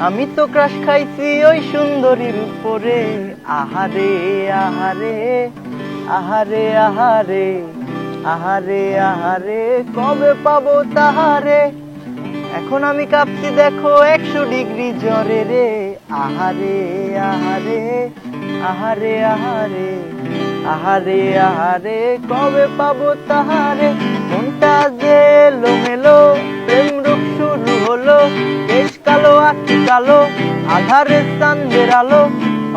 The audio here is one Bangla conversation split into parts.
আমি তো ক্রাশ খাইছি ওই সুন্দরীর উপরে। আহারে আহারে আহারে আহারে আহারে আহারে কবে পাবো তাহারে। এখন আমি কাঁপছি দেখো 100 ডিগ্রি জ্বরে রে। আহারে আহারে আহারে আহারে আহারে আহারে কবে পাবো তাহারে। মনটা যে এলোমেলো, প্রেম রূপ শুরু হলো। বেশ কালো আখি কালো, আধারে চাঁদের আলো।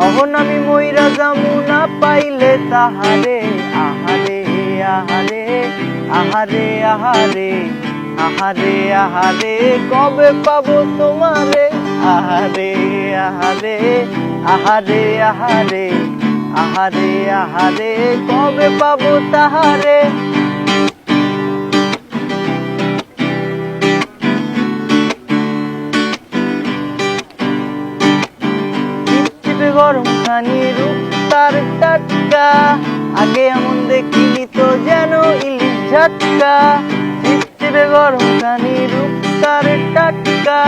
অহন আমি মইরা যামু না পাইলে তাহারে। আহারে আহারে আহারে আহারে আহারে আহারে কবে পাবো তোমারে। আহারে আহারে আহারে আহারে আহারে আহারে কবে পাবো তাহারে। চিপচিপে গরম খানি রূপ তার টাটকা, আগে এমন দেখিনি তো যেন ইলিশ ঝাটকা। চিপচিপে গরম খানি রূপ তার টাটকা,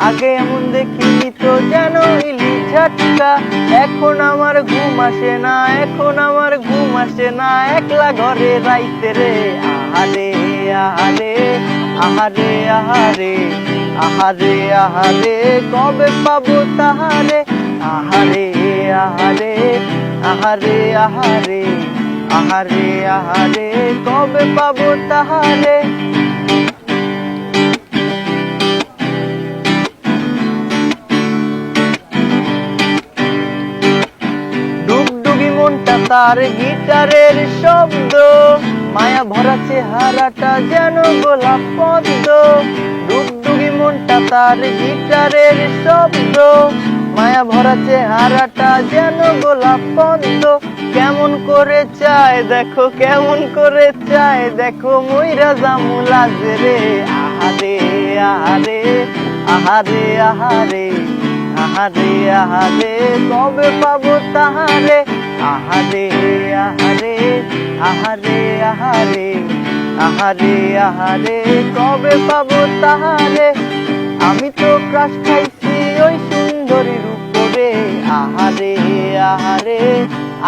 আগে এমন দেখিনি তো যেন ইলিশ ঝাটকা। এখন আমার ঘুম আসে না, এখন আমার ঘুম আসে না, একলা ঘরে রাইতে রে। আহারে আহারে আহারে আহারে আহারে আহারে কবে পাবো তাহারে। আহারে আহারে আহারে আহারে আহারে আহারে কবে পাবো তাহারে। ডুগডুগি মনটা তার গিটারের শব্দ, মায়া ভরা চেহারাটা যেন গোলাপ পদ্ম। ডুগডুগি মনটা তার গিটারের শব্দ, মায়া ভরা চেহারাটা যেন গোলাপ পদ্ম। কেমন করে চায় দেখো, কেমন করে চায় দেখো, মইরা জামু লাজে রে। আহারে আহারে আহারে আহারে আহারে আহারে কবে পাবো তাহারে। আহারে আহারে আহারে আহারে আহারে আহারে কবে পাবো তাহারে। আমি তো ক্রাশ খাইছি ওই সুন্দরীর উপরে। আহারে আহারে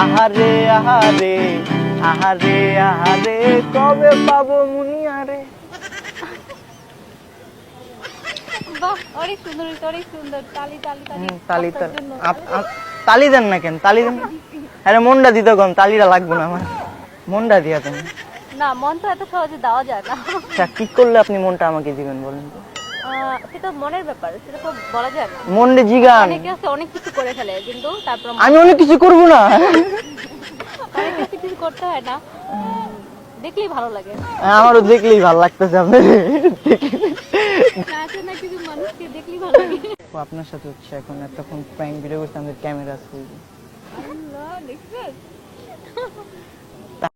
আহারে আহারে আহারে আহারে কবে পাবো মুনিয়ারে। তালি দেন না কেন? তালি দেন। আরে মনটা দিতে কম, তালিটা লাগবে না আমার। মনটা দিয়া তুমি না, মন তো এত সহজে দেওয়া যায় না। আচ্ছা কি করলে আপনি মনটা আমাকে দিবেন বলেন তো? সেটা মনের ব্যাপার, সেটা তো বলা যায় না। মনে জিগান। অনেকে আছে অনেক কিছু করে ফেলে, কিন্তু তারপর আমি অনেক কিছু করব না। অনেক কিছু করতে হয় না, দেখলেই ভালো লাগে। আমারও দেখলেই ভালো লাগতেছে আপনার। কিছু মানুষকে দেখলেই ভালো লাগে। আপনার সাথে হচ্ছে এখন এতক্ষণ প্র্যাঙ্ক ভিডিও করতে আমাদের ক্যামেরা আছে। আল্লাহ দেখছেন।